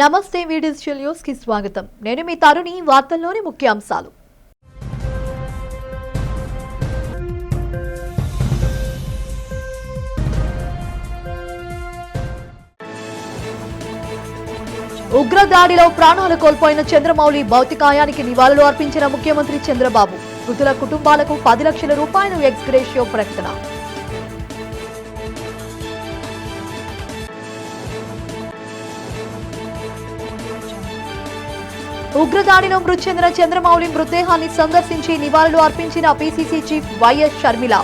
నమస్తే digital news కి స్వాగతం. నేను మీ తరుణి. వార్తల్లోని ముఖ్యాంశాలు. ఉగ్రదాడిలో ప్రాణాలు కోల్పోయిన చంద్రమౌళి భౌతికాయానికి నివాళులు అర్పించిన ముఖ్యమంత్రి చంద్రబాబు. మృతుల కుటుంబాలకు 10 లక్షల రూపాయలు ఎక్స్ గ్రేషియో ప్రకటన. ఉగ్రదాడిలో మృతి చెందిన చంద్రమౌళి మృతదేహాన్ని సందర్శించి నివాళులు అర్పించిన పీసీసీ చీఫ్ వైఎస్ షర్మిల.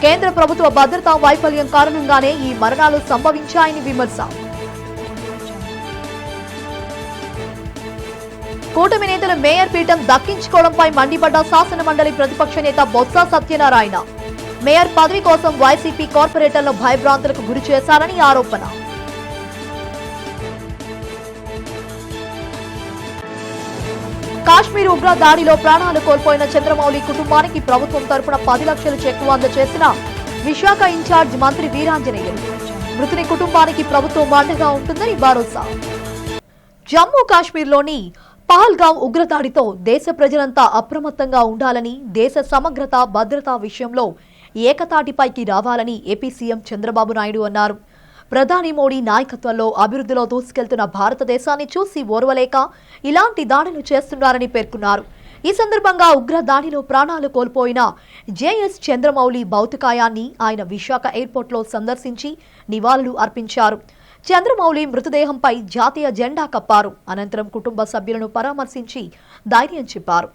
కేంద్ర ప్రభుత్వ భద్రతా వైఫల్యం కారణంగానే ఈ మరణాలు సంభవించాయని విమర్శ. కూటమి నేతలు మేయర్ పీఠం దక్కించుకోవడంపై మండిపడ్డ శాసన మండలి ప్రతిపక్ష నేత బొత్స సత్యనారాయణ. మేయర్ పదవి కోసం వైసీపీ కార్పొరేటర్లు భయభ్రాంతులకు గురి చేశారని ఆరోపణ. కాశ్మీర్ ఉగ్ర దాడిలో ప్రాణాలు కోల్పోయిన చంద్రమౌళి కుటుంబానికి ప్రభుత్వం తరపున 10 లక్షల చెక్కు అందజేసిన విశాఖ ఇన్ఛార్జ్ మంత్రి వీరాంజనేయులు. మృతుని కుటుంబానికి ప్రభుత్వం అండగా ఉంటుందని భరోసా. జమ్మూ కాశ్మీర్లోని పహల్గాం ఉగ్రదాడితో దేశ ప్రజలంతా అప్రమత్తంగా ఉండాలని, దేశ సమగ్రత భద్రతా విషయంలో ఏకతాటిపైకి రావాలని ఏపీ సీఎం చంద్రబాబు నాయుడు అన్నారు. ప్రధాని మోడీ నాయకత్వంలో అభివృద్ధిలో దూసుకెళ్తున్న భారతదేశాన్ని చూసి ఓర్వలేక ఇలాంటి దాడులు చేస్తున్నారని పేర్కొన్నారు. ఈ సందర్భంగా ఉగ్ర దాడిలో ప్రాణాలు కోల్పోయిన జేఎస్ చంద్రమౌళి భౌతికాయాన్ని ఆయన విశాఖ ఎయిర్పోర్ట్లో సందర్శించి నివాళులు అర్పించారు. చంద్రమౌళి మృతదేహంపై జాతీయ జెండా కప్పారు. అనంతరం కుటుంబ సభ్యులను పరామర్శించి ధైర్యం చెప్పారు.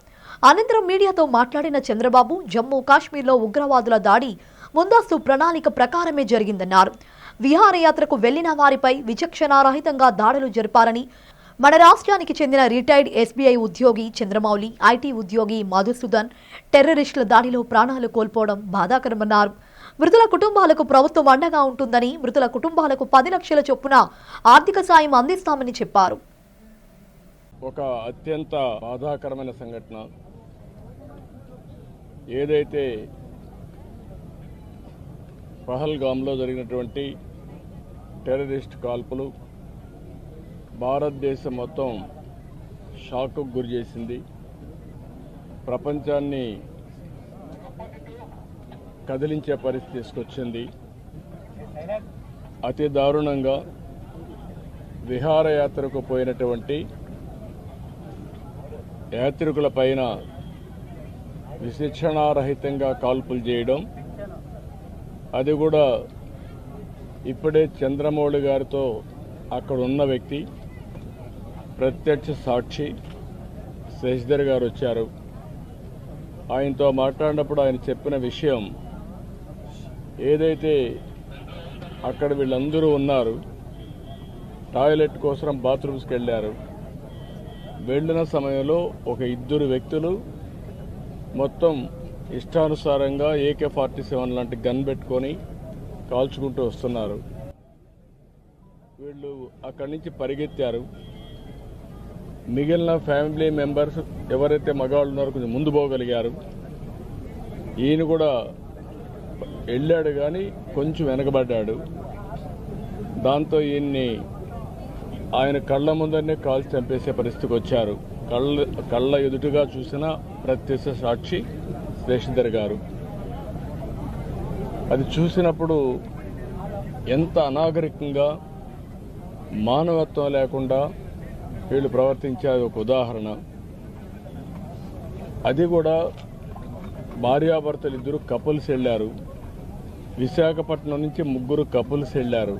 అనంతరం మీడియాతో మాట్లాడిన చంద్రబాబు జమ్మూ కాశ్మీర్లో ఉగ్రవాదుల దాడి ముందస్తు ప్రణాళిక ప్రకారమే జరిగిందన్నారు. విహారయాత్రకు వెళ్లిన వారిపై విచక్షణారహితంగా దాడులు జరిపారని, మన రాష్ట్రానికి చెందిన రిటైర్డ్ ఎస్బీఐ ఉద్యోగి చంద్రమౌళి, ఐటీ ఉద్యోగి మధుసూదన్ టెర్రరిస్టుల దాడిలో ప్రాణాలు కోల్పోవడం బాధాకరమన్నారు. మృతుల కుటుంబాలకు ప్రభుత్వం అండగా ఉంటుందని, మృతుల కుటుంబాలకు 10 లక్షల చొప్పున ఆర్థిక సాయం అందిస్తామని చెప్పారు. ఒక అత్యంత బాధాకరమైన సంఘటన ఏదైతే పహల్గామ్లో జరిగినటువంటి టెర్రరిస్ట్ కాల్పులు భారతదేశం మొత్తం షాక్కు గురి చేసింది. ప్రపంచాన్ని కదిలించే పరిస్థితి తీసుకొచ్చింది. అతి దారుణంగా విహారయాత్రకు పోయినటువంటి యాత్రికుల పైన విచక్షణారహితంగా కాల్పులు చేయడం, అది కూడా ఇప్పుడే చంద్రమౌళి గారితో అక్కడ ఉన్న వ్యక్తి ప్రత్యక్ష సాక్షి శశిధర్ గారు వచ్చారు. ఆయనతో మాట్లాడినప్పుడు ఆయన చెప్పిన విషయం ఏదైతే అక్కడ వీళ్ళందరూ ఉన్నారు, టాయిలెట్ కోసం బాత్రూమ్స్కి వెళ్ళారు. వెళ్ళిన సమయంలో ఒక 2 వ్యక్తులు మొత్తం ఇష్టానుసారంగా AK-47 లాంటి గన్ పెట్టుకొని కాల్చుకుంటూ వస్తున్నారు. వీళ్ళు అక్కడి నుంచి పరిగెత్తారు. మిగిలిన ఫ్యామిలీ మెంబర్స్ ఎవరైతే మగవాళ్ళు ఉన్నారో కొంచెం ముందు పోగలిగారు. ఈయన కూడా వెళ్ళాడు కానీ కొంచెం వెనకబడ్డాడు. దాంతో ఈయన్ని ఆయన కళ్ళ ముందరనే కాల్చి చంపేసే పరిస్థితికి వచ్చారు. కళ్ళ ఎదుటుగా చూసిన ప్రత్యక్ష సాక్షి శశిధర్ గారు. అది చూసినప్పుడు ఎంత అనాగరికంగా, మానవత్వం లేకుండా వీళ్ళు ప్రవర్తించేది ఒక ఉదాహరణ. అది కూడా భార్యాభర్తలు 2 కపుల్స్ వెళ్ళారు. విశాఖపట్నం నుంచి 3 కపుల్స్ వెళ్ళారు.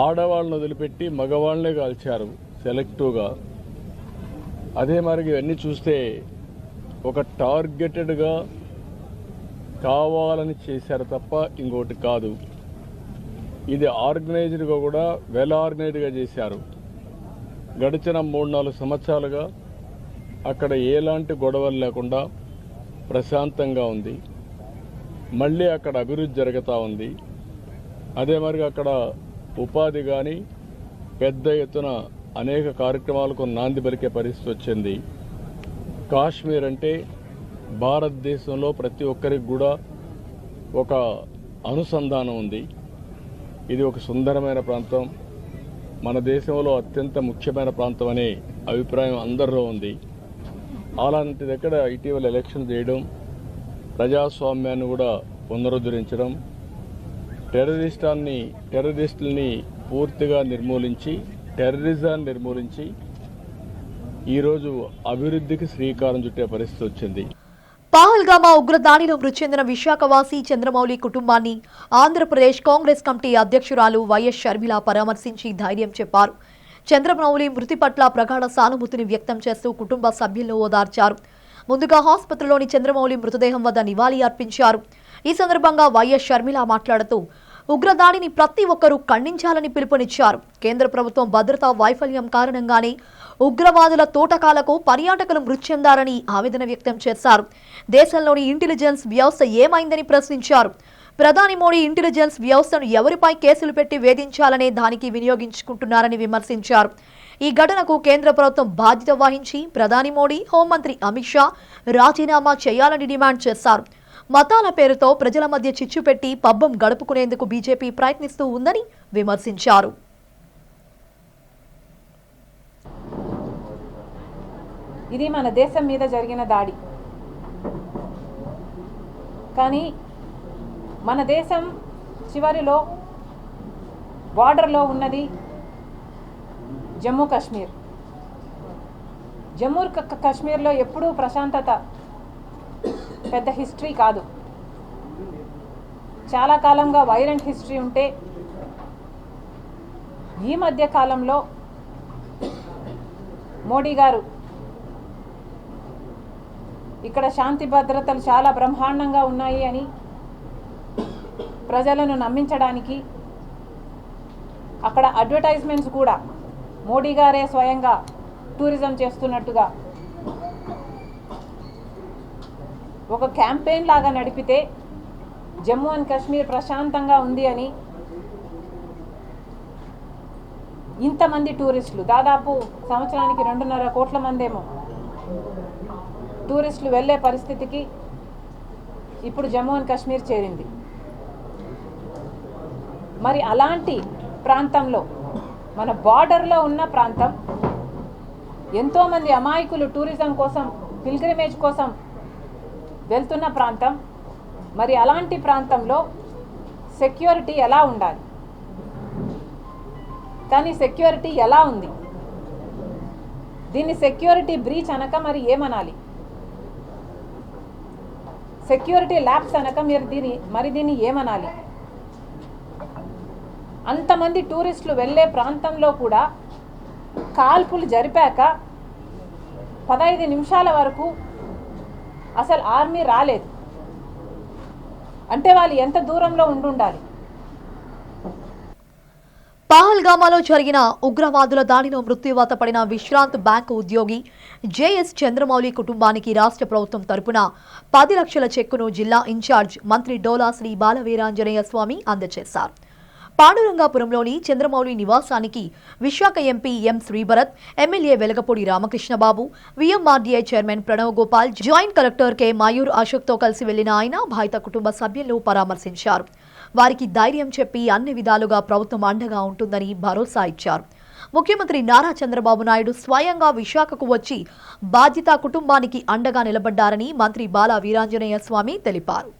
ఆడవాళ్ళను వదిలిపెట్టి మగవాళ్ళనే కాల్చారు సెలెక్టివ్గా. అదే మరి ఇవన్నీ చూస్తే ఒక టార్గెటెడ్గా కావాలని చేశారు తప్ప ఇంకోటి కాదు. ఇది ఆర్గనైజ్డ్గా కూడా వెల్ ఆర్గనైజ్డ్గా చేశారు. గడిచిన 3-4 సంవత్సరాలుగా అక్కడ ఎలాంటి గొడవలు లేకుండా ప్రశాంతంగా ఉంది. మళ్ళీ అక్కడ అభివృద్ధి జరుగుతూ ఉంది. అదే మరి అక్కడ ఉపాధి కానీ పెద్ద ఎత్తున అనేక కార్యక్రమాలకు నాంది పలికే పరిస్థితి వచ్చింది. కాశ్మీర్ అంటే భారతదేశంలో ప్రతి ఒక్కరికి కూడా ఒక అనుసంధానం ఉంది. ఇది ఒక సుందరమైన ప్రాంతం. మన దేశంలో అత్యంత ముఖ్యమైన ప్రాంతం అనే అభిప్రాయం అందరిలో ఉంది. అలాంటి దగ్గర ఇటీవల ఎలక్షన్ చేయడం, ప్రజాస్వామ్యాన్ని కూడా పునరుద్ధరించడం, టెర్రరిస్టుల్ని పూర్తిగా నిర్మూలించి, టెర్రరిజాన్ని నిర్మూలించి ఈరోజు అభివృద్ధికి శ్రీకారం చుట్టే పరిస్థితి వచ్చింది. పహల్గామా ఉగ్రదాడిలో మృతి చెందిన విశాఖవాసి చంద్రమౌళి కుటుంబాన్ని ఆంధ్రప్రదేశ్ కాంగ్రెస్ కమిటీ అధ్యక్షురాలు వైఎస్ షర్మిల పరామర్శించి ధైర్యం చెప్పారు. చంద్రమౌళి మృతి పట్ల ప్రగాఢ సానుభూతిని వ్యక్తం చేస్తూ కుటుంబ సభ్యులను ఓదార్చారు. ముందుగా ఆసుపత్రిలోని చంద్రమౌళి మృతదేహం వద్ద నివాళి అర్పించారు. ఈ సందర్భంగా వైఎస్ షర్మిల మాట్లాడుతూ ఉగ్రదాడిని ప్రతి ఒక్కరూ ఖండించాలని పిలుపునిచ్చారు. కేంద్ర ప్రభుత్వం భద్రతా వైఫల్యం కారణంగానే ఉగ్రవాదుల తోటకాలకు పర్యాటకులు మృతి చెందారని ఆవేదన వ్యక్తం చేశారు. దేశంలోని ఇంటెలిజెన్స్ వ్యవస్థ ఏమైందని ప్రశ్నించారు. ప్రధాని మోడీ ఇంటెలిజెన్స్ వ్యవస్థను ఎవరిపై కేసులు పెట్టి వేధించాలనే దానికి వినియోగించుకుంటున్నారని విమర్శించారు. ఈ ఘటనకు కేంద్ర ప్రభుత్వం బాధ్యత వహించి ప్రధాని మోడీ, హోంమంత్రి అమిత్ షా రాజీనామా చేయాలని డిమాండ్ చేశారు. మతాల పేరుతో ప్రజల మధ్య చిచ్చు పెట్టి పబ్బం గడుపుకునేందుకు బీజేపీ ప్రయత్నిస్తూ ఉందని విమర్శించారు. ఇది మన దేశం మీద జరిగిన దాడి. కానీ మన దేశం చివరిలో బార్డర్లో ఉన్నది జమ్మూ కాశ్మీర్. జమ్మూ కాశ్మీర్లో ఎప్పుడూ ప్రశాంతత పెద్ద హిస్టరీ కాదు. చాలా కాలంగా వైలెంట్ హిస్టరీ ఉంటే ఈ మధ్య కాలంలో మోడీ గారు ఇక్కడ శాంతి భద్రతలు చాలా బ్రహ్మాండంగా ఉన్నాయి అని ప్రజలను నమ్మించడానికి అక్కడ అడ్వర్టైజ్మెంట్స్ కూడా మోడీ గారే స్వయంగా టూరిజం చేస్తున్నట్టుగా ఒక క్యాంపెయిన్ లాగా నడిపితే జమ్మూ అండ్ కాశ్మీర్ ప్రశాంతంగా ఉంది అని ఇంతమంది టూరిస్టులు, దాదాపు సంవత్సరానికి 2.5 కోట్ల మందేమో టూరిస్టులు వెళ్ళే పరిస్థితికి ఇప్పుడు జమ్మూ అండ్ కాశ్మీర్ చేరింది. మరి అలాంటి ప్రాంతంలో, మన బార్డర్లో ఉన్న ప్రాంతం, ఎంతోమంది అమాయకులు టూరిజం కోసం, పిల్గ్రిమేజ్ కోసం వెళ్తున్న ప్రాంతం. మరి అలాంటి ప్రాంతంలో సెక్యూరిటీ ఎలా ఉండాలి? కానీ సెక్యూరిటీ ఎలా ఉంది? దీన్ని సెక్యూరిటీ బ్రీచ్ అనక మరి ఏమనాలి? సెక్యూరిటీ ల్యాప్స్ అనక దీన్ని ఏమనాలి? అంతమంది టూరిస్టులు వెళ్ళే ప్రాంతంలో కూడా కాల్పులు జరిపాక 15 నిమిషాల వరకు అసలు ఆర్మీ రాలేదు. అంటే వాళ్ళు ఎంత దూరంలో ఉండాలి? పహల్గామాలో జరిగిన ఉగ్రవాదుల దాడిలో మృత్యువాత పడిన విశ్రాంత్ బ్యాంకు ఉద్యోగి జేఎస్ చంద్రమౌళి కుటుంబానికి రాష్ట్ర ప్రభుత్వం తరపున 10 లక్షల చెక్కును జిల్లా ఇన్ఛార్జ్ మంత్రి డోలా శ్రీ బాలవీరాంజనేయ స్వామి అందజేశారు. పాండురంగాపురంలోని చంద్రమౌళి నివాసానికి Visakha MP M Sribharat, MLA Velagapudi Ramakrishnababu, VMRDA chairman Pranav Gopal, joint collector K Mayur అశోక్తో కలిసి వెళ్లిన ఆయన బాధిత కుటుంబ సభ్యులను పరామర్శించారు. వారికి ధైర్యం చెప్పి అన్ని విధాలుగా ప్రభుత్వం అండగా ఉంటుందని భరోసా ఇచ్చారు. ముఖ్యమంత్రి నారా చంద్రబాబు నాయుడు స్వయంగా విశాఖకు వచ్చి బాధిత కుటుంబానికి అండగా నిలబడ్డారని మంత్రి బాల వీరాంజనేయ స్వామి తెలిపారు.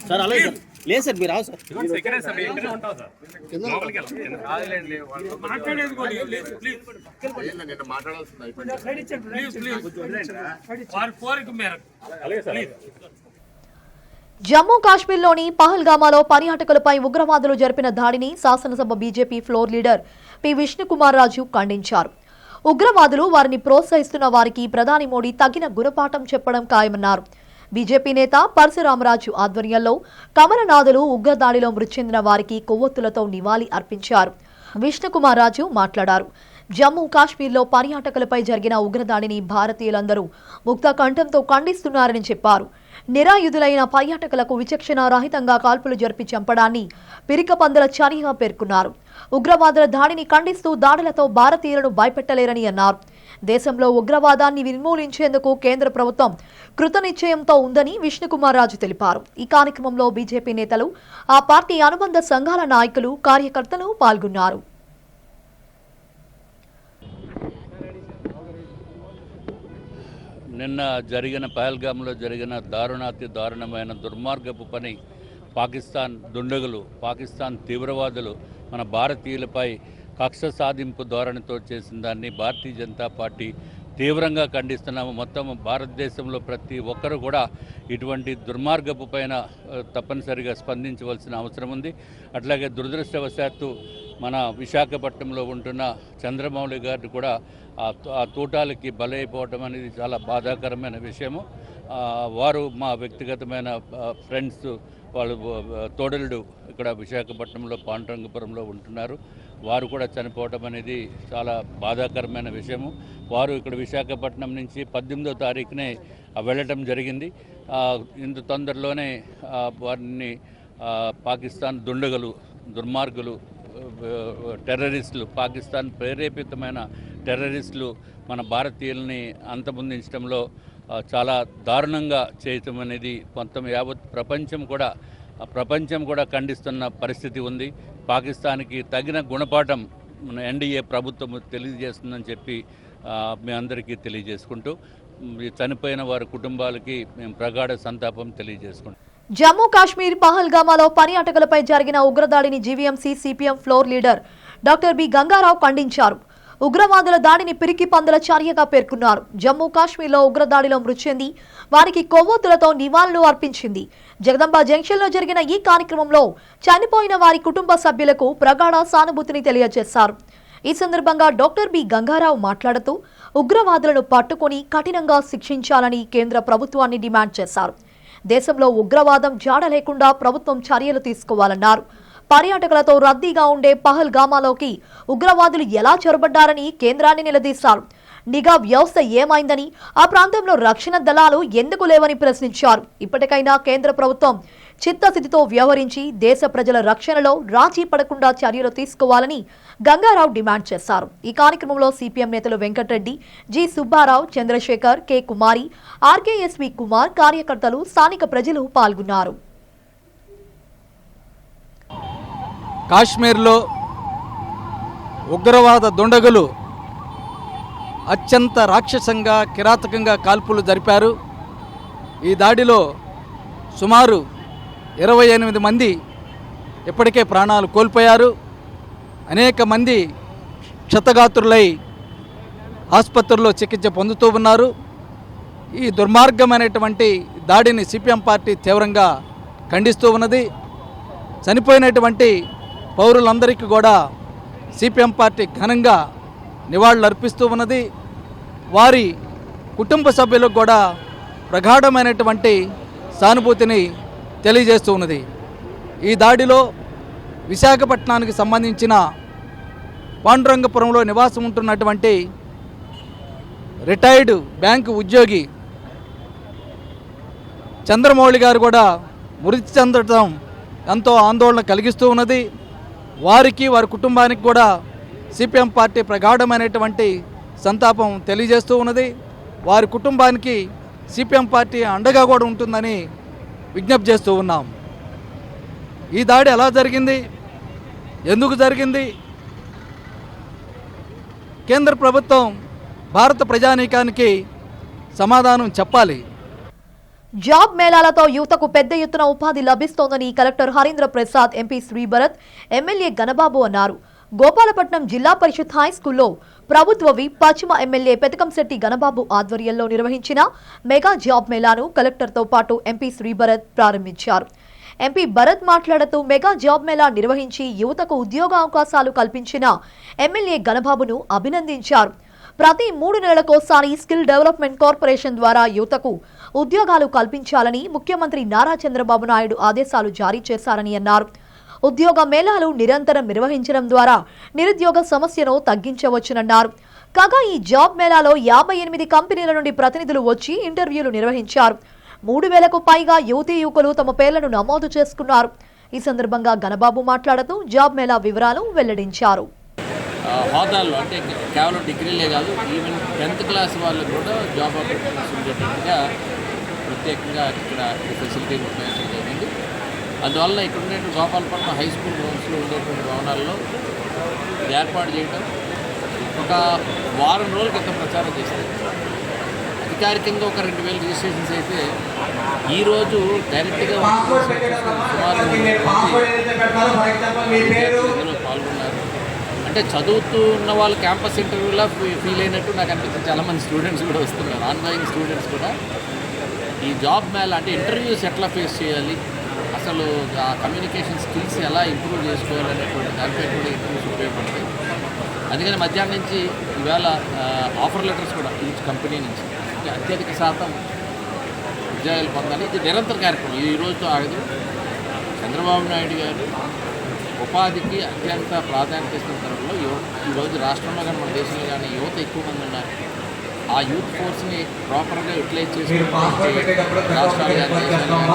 సార్ అలాగే లేదు సార్, మీరు రావు సార్. జమ్మూ కాశ్మీర్లోని పహల్గామాలో పర్యాటకులపై ఉగ్రవాదులు జరిపిన దాడిని శాసనసభ BJP floor leader P Vishnukumar Raju ఖండించారు. ఉగ్రవాదులు వారిని ప్రోత్సహిస్తున్న వారికి ప్రధాని మోడీ తగిన గుణపాఠం చెప్పడం ఖాయమన్నారు. బీజేపీ నేత పరశురామరాజు ఆధ్వర్యంలో కమలనాథులు ఉగ్రదాడిలో మృతి చెందిన వారికి కొవ్వొత్తులతో నివాళి అర్పించారు. విష్ణుకుమార్ రాజు మాట్లాడారు. జమ్మూ కాశ్మీర్లో పర్యాటకులపై జరిగిన ఉగ్రదాడిని భారతీయులందరూ ముక్త కంఠంతో ఖండిస్తున్నారని చెప్పారు. నిరాయుధులైన పర్యాటకులకు విచక్షణ రహితంగా కాల్పులు జరిపి చంపడాన్ని పిరికపందుల చర్యగా పేర్కొన్నారు. ఉగ్రవాదుల దాడిని ఖండిస్తూ దాడులతో భారతీయులను భయపెట్టలేరని అన్నారు. దేశంలో ఉగ్రవాదాన్ని నిర్మూలించేందుకు కేంద్ర ప్రభుత్వం కృతనిశ్చయంతో ఉందని విష్ణుకుమార్ రాజు తెలిపారు. ఈ కార్యక్రమంలో బీజేపీ నేతలు, ఆ పార్టీ అనుబంధ సంఘాల నాయకులు, కార్యకర్తలు పాల్గొన్నారు. నిన్న జరిగిన పహల్గామ్లో జరిగిన దారుణాతి దారుణమైన దుర్మార్గపు పని పాకిస్తాన్ దుండగులు, పాకిస్తాన్ తీవ్రవాదులు మన భారతీయులపై కక్ష సాధింపు ధోరణితో చేసిన దాన్ని భారతీయ జనతా పార్టీ తీవ్రంగా ఖండిస్తున్నాము. మొత్తం భారతదేశంలో ప్రతి ఒక్కరు కూడా ఇటువంటి దుర్మార్గపు పైన తప్పనిసరిగా స్పందించవలసిన అవసరం ఉంది. అట్లాగే దురదృష్టవశాత్తు మన విశాఖపట్నంలో ఉంటున్న చంద్రమౌళి గారిని కూడా ఆ తూటాలకి బలైపోవటం అనేది చాలా బాధాకరమైన విషయము. వారు మా వ్యక్తిగతమైన ఫ్రెండ్స్, వాళ్ళు తోడలుడు ఇక్కడ విశాఖపట్నంలో పాండురంగపురంలో ఉంటున్నారు. వారు కూడా చనిపోవటం అనేది చాలా బాధాకరమైన విషయము. వారు ఇక్కడ విశాఖపట్నం నుంచి 18వ తారీఖునే వెళ్ళటం జరిగింది. ఇంత తొందరలోనే వారిని పాకిస్తాన్ దుండగులు, దుర్మార్గులు, టెర్రరిస్టులు, పాకిస్తాన్ ప్రేరేపితమైన టెర్రరిస్టులు మన భారతీయుల్ని అంతమొందించడంలో చాలా దారుణంగా చేయటం అనేది మొత్తం యావత్ ప్రపంచం కూడా ఖండిస్తున్న పరిస్థితి ఉంది. పాకిస్తాన్కి తగిన గుణపాఠం మన ఎన్డీఏ ప్రభుత్వం తెలియజేస్తుందని చెప్పి మీ అందరికీ తెలియజేసుకుంటూ చనిపోయిన వారి కుటుంబాలకి మేము ప్రగాఢ సంతాపం తెలియజేసుకుంటాం. జమ్మూ కాశ్మీర్ పహల్గామాలో పర్యాటకులపై జరిగిన ఉగ్రదాడిని GVMC CPM floor leader doctor B Gangarao ఖండించారు. ఉగ్రవాదుల దాడిని పిరికి పందుల చర్యగా పేర్కొన్నారు. జమ్మూ కాశ్మీర్లో ఉగ్రదాడిలో మృతి చెంది వారికి కొవ్వొత్తులతో నివాళులు అర్పించింది. జగదంబ జంక్షన్లో జరిగిన ఈ కార్యక్రమంలో చనిపోయిన వారి కుటుంబ సభ్యులకు ప్రగాఢ సానుభూతిని తెలియజేశారు. ఈ సందర్భంగా డాక్టర్ బి గంగారావు మాట్లాడుతూ ఉగ్రవాదులను పట్టుకుని కఠినంగా శిక్షించాలని కేంద్ర ప్రభుత్వాన్ని డిమాండ్ చేశారు. దేశంలో ఉగ్రవాదం జాడ లేకుండా ప్రభుత్వం చర్యలు తీసుకోవాలన్నారు. పర్యాటకులతో రద్దీగా ఉండే పహల్గామాలోకి ఉగ్రవాదులు ఎలా చొరబడ్డారని కేంద్రాన్ని నిలదీశారు. నిఘా వ్యవస్థ ఏమైందని, ఆ ప్రాంతంలో రక్షణ దళాలు ఎందుకు లేవని ప్రశ్నించారు. ఇప్పటికైనా కేంద్ర ప్రభుత్వం చిత్తశుద్ధితో వ్యవహరించి దేశ ప్రజల రక్షణలో రాజీ పడకుండా చర్యలు తీసుకోవాలని గంగారావు డిమాండ్ చేశారు. ఈ కార్యక్రమంలో సిపిఎం నేతలు వెంకటరెడ్డి, జి సుబ్బారావు, చంద్రశేఖర్, కె కుమారి, ఆర్కేఎస్వి కుమార్, కార్యకర్తలు, స్థానిక ప్రజలు పాల్గొన్నారు. కాశ్మీర్లో ఉగ్రవాద దుండగులు అత్యంత రాక్షసంగా, కిరాతకంగా కాల్పులు జరిపారు. ఈ దాడిలో సుమారు 28 మంది ఇప్పటికే ప్రాణాలు కోల్పోయారు. అనేక మంది క్షతగాత్రులై ఆసుపత్రుల్లో చికిత్స పొందుతూ ఉన్నారు. ఈ దుర్మార్గమైనటువంటి దాడిని సిపిఎం పార్టీ తీవ్రంగా ఖండిస్తూ ఉన్నది. చనిపోయినటువంటి పౌరులందరికీ కూడా సిపిఎం పార్టీ ఘనంగా నివాళులు అర్పిస్తూ ఉన్నది. వారి కుటుంబ సభ్యులకు కూడా ప్రగాఢమైనటువంటి సానుభూతిని తెలియజేస్తూ ఉన్నది. ఈ దాడిలో విశాఖపట్నానికి సంబంధించిన పాండురంగపురంలో నివాసం ఉంటున్నటువంటి రిటైర్డ్ బ్యాంకు ఉద్యోగి చంద్రమౌళి గారు కూడా మృతి చెందడం ఎంతో ఆందోళన కలిగిస్తూ ఉన్నది. వారికి, వారి కుటుంబానికి కూడా సిపిఎం పార్టీ ప్రగాఢమైనటువంటి సంతాపం తెలియజేస్తూ ఉన్నది. వారి కుటుంబానికి సిపిఎం పార్టీ అండగా కూడా ఉంటుందని విజ్ఞప్తి చేస్తూ ఉన్నాం. ఈ దాడి ఎలా జరిగింది, ఎందుకు జరిగింది? కేంద్ర ప్రభుత్వం భారత ప్రజానీకానికి సమాధానం చెప్పాలి. జాబ్ మేళాలతో యువతకు పెద్ద ఎత్తున ఉపాధి లభిస్తోందని collector Harindra Prasad, MP Sribharat, MLA Ganababu అన్నారు. గోపాలపట్నం జిల్లా పరిషత్ హైస్కూల్లో ప్రభుత్వ విప్ పశ్చిమ ఎమ్మెల్యే పెతకంశెట్టి గణబాబు ఆధ్వర్యంలో నిర్వహించిన మెగా జాబ్ మేళాను కలెక్టర్తో పాటు ఎంపీ శ్రీభరత్ ప్రారంభించారు. ఎంపీ భరత్ మాట్లాడుతూ మెగా జాబ్ మేళా నిర్వహించి యువతకు ఉద్యోగ అవకాశాలు కల్పించిన ఎమ్మెల్యే గణబాబును అభినందించారు. ప్రతి 3 నెలలకోసారి స్కిల్ డెవలప్మెంట్ కార్పొరేషన్ ద్వారా యువతకు ఉద్యోగాలు కల్పించాలని ముఖ్యమంత్రి నారా చంద్రబాబు నాయుడు ఆదేశాలు జారీ చేశారని అన్నారు. ఉద్యోగ మేళాలు నిరంతరం నిర్వహించడం ద్వారా నిరుద్యోగ సమస్యను తగ్గించవచ్చునన్నారు. కాగా ఈ జాబ్ మేళాలో 58 కంపెనీల నుండి ప్రతినిధులు వచ్చి ఇంటర్వ్యూలు నిర్వహించారు. 3,000కు పైగా యువతీ యువకులు తమ పేర్లను నమోదు చేసుకున్నారు. ఈ సందర్భంగా గణబాబు మాట్లాడుతూ జాబ్ మేళా వివరాలు వెల్లడించారు. హోదాల్లో అంటే కేవలం డిగ్రీలే కాదు, ఈవెన్ 10th క్లాస్ వాళ్ళకు కూడా జాబ్ ఆపర్చునిటీస్ ఉండేటట్టుగా ప్రత్యేకంగా ఇక్కడ ఫెసిలిటీ ఉపయోగించడం జరిగింది. అందువల్ల ఇక్కడ ఉండేటువంటి గోపాలపట్నం హై స్కూల్ గ్రౌండ్స్లో ఉండేటువంటి భవనాల్లో ఏర్పాటు చేయడం ఒక వారం రోజుల క్రితం ప్రచారం చేస్తారు. అధికారికంగా ఒక 2,000 రిజిస్ట్రేషన్స్ అయితే ఈరోజు డైరెక్ట్గా సుమారు ఇందులో పాల్గొన్నారు. అంటే చదువుతూ ఉన్న వాళ్ళు క్యాంపస్ ఇంటర్వ్యూలా ఫీల్ అయినట్టు నాకు అనిపిస్తుంది. చాలామంది స్టూడెంట్స్ కూడా వస్తున్నారు, ఆన్గోయింగ్ స్టూడెంట్స్ కూడా. ఈ జాబ్ మేళ అంటే ఇంటర్వ్యూస్ ఎట్లా ఫేస్ చేయాలి, అసలు ఆ కమ్యూనికేషన్ స్కిల్స్ ఎలా ఇంప్రూవ్ చేసుకోవాలనేటువంటి దానిపై కూడా ఇంటర్వ్యూస్ ఉపయోగపడతాయి. అందుకని మధ్యాహ్నం నుంచి ఈవేళ ఆఫర్ లెటర్స్ కూడా ఈచ్ కంపెనీ నుంచి అంటే అత్యధిక శాతం ఉద్యోగాలు పొందాలి. ఇది నిరంతర కార్యక్రమం, ఈ రోజుతో ఆగదు. చంద్రబాబు నాయుడు గారు ఉపాధికి అత్యంత ప్రాధాన్యత ఇస్తున్న తరంలో ఈరోజు రాష్ట్రంలో కానీ మన దేశంలో కానీ యువత ఎక్కువ మంది ఉన్నారు. ఆ యూత్ ఫోర్స్ని ప్రాపర్గా యూటిలైజ్ చేసుకుంటే రాష్ట్రాలు కానీ దేశాలు కానీ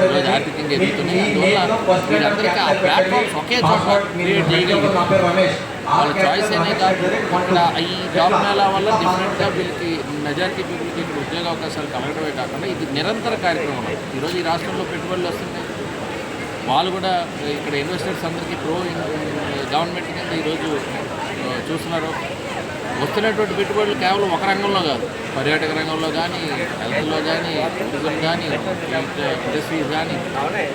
ఈరోజు ఆర్థికంగా ఎదుగుతున్నాయి. అందువల్ల వీరందరికీ ఆ ప్లాట్ఫామ్స్ ఒకే చోట క్రియేట్ చేయగలిగారు. వాళ్ళ చాయిస్ అనే కాదు, ఇక్కడ ఈ జాబ్ మేళా వల్ల డిఫరెంట్గా వీళ్ళకి మెజారిటీ పీపుల్కి ఇక్కడ ఉద్యోగ అవకాశాలు కలగడమే కాకుండా ఇది నిరంతర కార్యక్రమం. ఈరోజు ఈ రాష్ట్రంలో పెట్టుబడులు వస్తున్నాయి, వాళ్ళు కూడా ఇక్కడ ఇన్వెస్టర్స్ అందరికీ గవర్నమెంట్ కింద ఈరోజు చూస్తున్నారు. వస్తున్నటువంటి పెట్టుబడులు కేవలం ఒక రంగంలో కాదు, పర్యాటక రంగంలో కానీ, హెల్త్లో కానీ, టూరిజం కానీ, ఇండస్ట్రీస్ కానీ,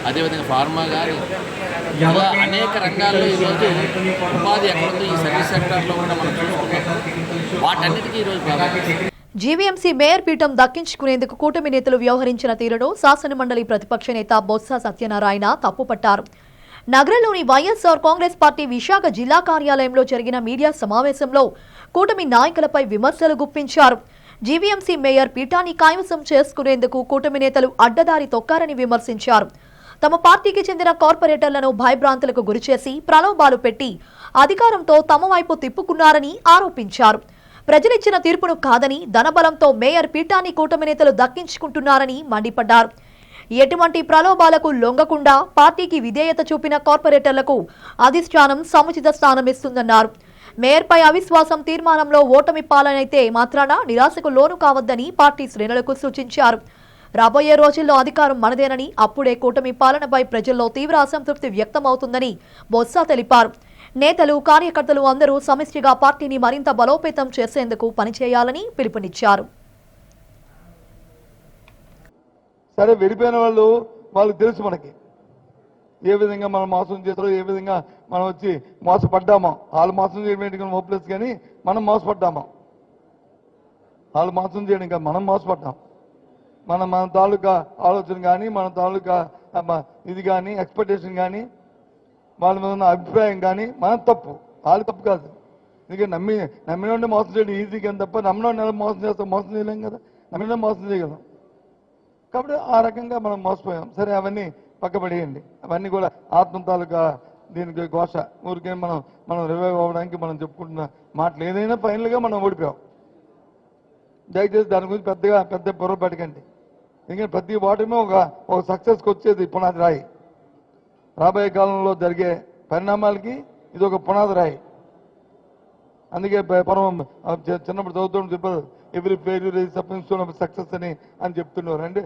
అదేవిధంగా ఫార్మా కానీ, ఇలా అనేక రంగాల్లో ఈరోజు ఉపాధి ఎక్కడుందో ఈ సర్వీస్ సెక్టర్లో కూడా మనం చూసుకున్నాం. వాటన్నిటికీ ఈరోజు ప్రాధాన్యత. జీవీఎంసీ మేయర్ పీఠం దక్కించుకునేందుకు కూటమి నేతలు వ్యవహరించిన తీరును శాసనమండలి ప్రతిపక్ష నేత బొత్స సత్యనారాయణ తప్పుపట్టారు. నగరంలోని వైఎస్ఆర్ కాంగ్రెస్ పార్టీ విశాఖ జిల్లా కార్యాలయంలో జరిగిన మీడియా సమావేశంలో కూటమి నాయకులపై విమర్శలు గుప్పించారు. జీవీఎంసీ మేయర్ పీఠాన్ని కైవసం చేసుకునేందుకు కూటమి నేతలు అడ్డదారి తొక్కారని విమర్శించారు. తమ పార్టీకి చెందిన కార్పొరేటర్లను భయభ్రాంతులకు గురిచేసి ప్రలోభాలు పెట్టి అధికారంతో తమ వైపు తిప్పుకున్నారని ఆరోపించారు. ప్రజలిచ్చిన తీర్పును కాదని ధనబలంతో మేయర్ పీఠాన్ని కూటమి నేతలు దక్కించుకుంటున్నారని మండిపడ్డారు. ఎటువంటి ప్రలోభాలకు లొంగకుండా పార్టీకి విధేయత చూపిన కార్పొరేటర్లకు అధిష్టానం సముచిత స్థానం ఇస్తుందన్నారు. మేయర్పై అవిశ్వాసం తీర్మానంలో ఓటమి పాలనైతే మాత్రాన నిరాశకు లోను కావద్దని పార్టీ శ్రేణులకు సూచించారు. రాబోయే రోజుల్లో అధికారం మనదేనని, అప్పుడే కూటమి పాలనపై ప్రజల్లో తీవ్ర అసంతృప్తి వ్యక్తమవుతుందని బొత్స తెలిపారు. నేతలు, కార్యకర్తలు అందరూ సమిష్టిగా పార్టీని మరింత బలోపేతం చేసేందుకు పనిచేయాలని పిలుపునిచ్చారు. సరే, వెళ్ళిపోయిన వాళ్ళకి తెలుసు మనకి ఏ విధంగా మనం మోసం చేస్తారో, ఏ విధంగా మనం వచ్చి మోసపడ్డామో. వాళ్ళు మోసం చేయడం హోప్లెస్, కానీ మనం మోసపడ్డామో. వాళ్ళు మోసం చేయడం కానీ మనం మోసపడ్డాం. మన తాలూకా ఆలోచన కానీ, మన తాలూకా ఇది కానీ, ఎక్స్పెక్టేషన్ కానీ, వాళ్ళ మీద ఉన్న అభిప్రాయం కానీ మన తప్పు, వాళ్ళు తప్పు కాదు. ఎందుకంటే నమ్మినోడిని మోసం చేయడం ఈజీ కానీ తప్ప నమ్మినోడిని మోసం చేస్తాం, మోసం చేయలేం కదా. నమ్మిన మోసం చేయగలం. కాబట్టి ఆ రకంగా మనం మోసపోయాం. సరే, అవన్నీ పక్కపడేయండి. అవన్నీ కూడా ఆత్మ తాలూకా దీనికి ఘోష. ఊరికే మనం రివైవ్ అవ్వడానికి మనం చెప్పుకుంటున్న మాటలు ఏదైనా ఫైనల్గా మనం ఓడిపోయాం. దయచేసి దాని గురించి పెద్ద బుర్ర పెట్టకండి. ఎందుకంటే ప్రతి ఓటమి ఒక సక్సెస్కి వచ్చేది పునాది రాయి. రాబోయే కాలంలో జరిగే పరిణామాలకి ఇది ఒక పునాది రాయి. అందుకే చిన్నప్పుడు చదువుతూ చెప్పారు, every failure is stepping stone of success అని చెప్తున్నారు. అంటే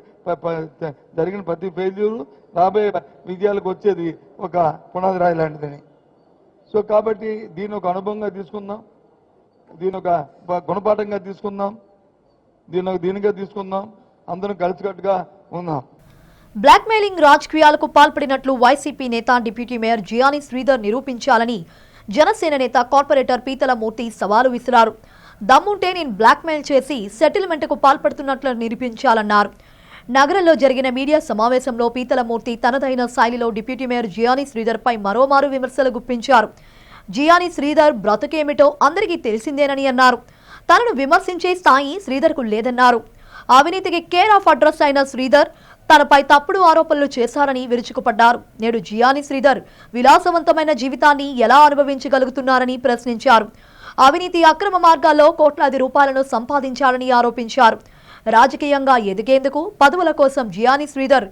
జరిగిన ప్రతి ఫెయిల్యూర్ రాబోయే విజయాలకు వచ్చేది ఒక పునాది రాయి లాంటిదని. సో కాబట్టి దీన్ని ఒక అనుభవంగా తీసుకుందాం, దీని ఒక గుణపాఠంగా తీసుకుందాం, దీనిగా తీసుకుందాం, అందరం కలిసికట్టుగా ఉందాం. బ్లాక్మెయిలింగ్ రాజకీయాలకు పాల్పడినట్లు వైసీపీ నేత డిప్యూటీ మేయర్ జియానీ శ్రీధర్ నిరూపించాలని జనసేన నేత కార్పొరేటర్ పీతల మూర్తి సవాలు విసిరారు. దమ్ముంటే నేను బ్లాక్మెయిల్ చేసి సెటిల్మెంట్కు పాల్పడుతున్నట్లు నిరూపించాలన్నారు. నగరంలో జరిగిన మీడియా సమావేశంలో పీతల మూర్తి తనదైన శైలిలో డిప్యూటీ మేయర్ జియానీ శ్రీధర్పై మరోమారు విమర్శలు గుప్పించారు. జియానీ శ్రీధర్ బ్రతుకేమిటో అందరికీ తెలిసిందేనని అన్నారు. తనను విమర్శించే స్థాయి శ్రీధర్కు లేదన్నారు. అవినీతికి కేర్ ఆఫ్ అడ్రస్ అయిన శ్రీధర్ తనపై తప్పుడు ఆరోపణలు చేశారని విరుచుకుపడ్డారు. నేడు జియానీ శ్రీధర్ విలాసవంతమైన జీవితాన్ని ఎలా అనుభవించగలుగుతున్నారని ప్రశ్నించారు. అవినీతి అక్రమ మార్గాల్లో కోట్లాది రూపాయలను సంపాదించాలని ఆరోపించారు. రాజకీయంగా ఎదిగేందుకు పదవుల కోసం జియాని శ్రీధర్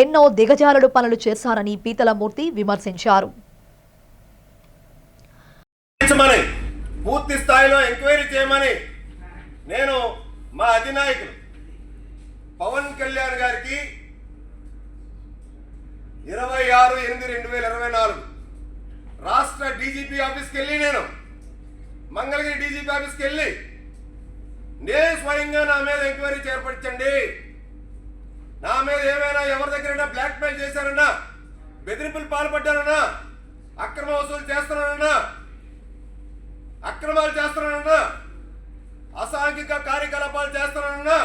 ఎన్నో దిగజారుడు పనులు చేశారని పీతలమూర్తి విమర్శించారు. పూర్తి స్థాయిలో ఎంక్వైరీ చేయమని నేను మా అధినాయకులు పవన్ కళ్యాణ్ గారికి 26/8/2024 రాష్ట్ర డీజీపీ ఆఫీస్కి వెళ్ళి నేను మంగళగిరి డీజీపీ ఆఫీస్కి వెళ్ళి నేను స్వయంగా నా మీద ఎంక్వైరీ చేపట్టండి, నా మీద ఏమైనా ఎవరి దగ్గరైనా బ్లాక్మెయిల్ చేశారన్నా, బెదిరింపులు పాల్పడ్డారన్నా, అక్రమ వసూలు చేస్తున్నారన్నా, అక్రమాలు చేస్తున్నారన్నా, అసాంఘిక కార్యకలాపాలు చేస్తున్నారన్నా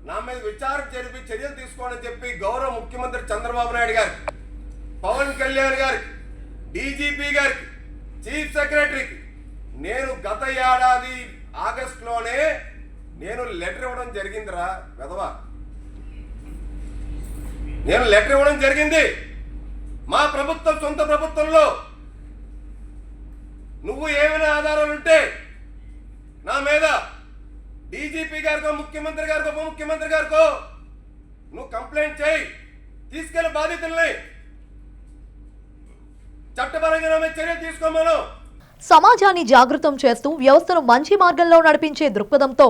నా మీద విచారణ జరిపి చర్యలు తీసుకోవాలని చెప్పి గౌరవ ముఖ్యమంత్రి చంద్రబాబు నాయుడు గారికి, పవన్ కళ్యాణ్ గారికి, డీజీపీ గారికి, చీఫ్ సెక్రటరీకి నేను గత ఏడాది ఆగస్టులోనే నేను లెటర్ ఇవ్వడం జరిగిందిరా వెధవా. నేను లెటర్ ఇవ్వడం జరిగింది. మా ప్రభుత్వం సొంత ప్రభుత్వంలో నువ్వు ఏమైనా ఆధారాలు ఉంటే నా మీద డీజీపీ గారికో, ముఖ్యమంత్రి గారికో, ఉప ముఖ్యమంత్రి గారికో నువ్వు కంప్లైంట్ చేయి, తీసుకెళ్లి బాధితుల్ని చట్టపరంగా నా మీద చర్యలు తీసుకోమను. సమాజాన్ని జాగృతం చేస్తూ వ్యవస్థను మంచి మార్గంలో నడిపించే దృక్పథంతో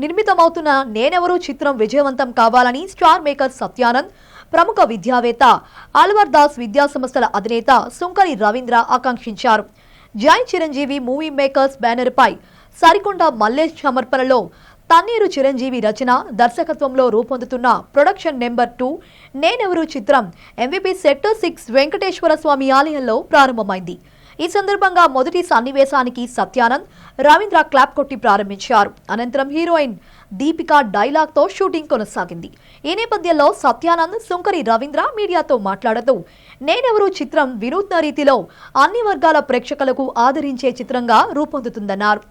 నిర్మితమవుతున్న నేనెవరూ చిత్రం విజయవంతం కావాలని స్టార్ మేకర్ సత్యానంద్, ప్రముఖ విద్యావేత్త, అల్వర్ దాస్ విద్యా సంస్థల అధినేత సుంకరి రవీంద్ర ఆకాంక్షించారు. జై చిరంజీవి మూవీ మేకర్స్ బ్యానర్ పై సరికొండ మల్లేష్ సమర్పణలో తన్నీరు చిరంజీవి రచన, దర్శకత్వంలో రూపొందుతున్న ప్రొడక్షన్ నెంబర్ 2 నేనెవరూ చిత్రం MVP సెక్టర్ 6 వెంకటేశ్వర స్వామి ఆలయంలో ప్రారంభమైంది. ఈ సందర్భంగా మొదటి సన్నివేశానికి సత్యానంద్, రవీంద్ర క్లాప్ కొట్టి ప్రారంభించారు. అనంతరం హీరోయిన్ దీపిక డైలాగ్తో షూటింగ్ కొనసాగింది. ఈ నేపథ్యంలో సత్యానంద్, సుంకరి రవీంద్ర మీడియాతో మాట్లాడుతూ నేనెవరూ చిత్రం వినూత్న రీతిలో అన్ని వర్గాల ప్రేక్షకులకు ఆదరించే చిత్రంగా రూపొందుతుందన్నారు.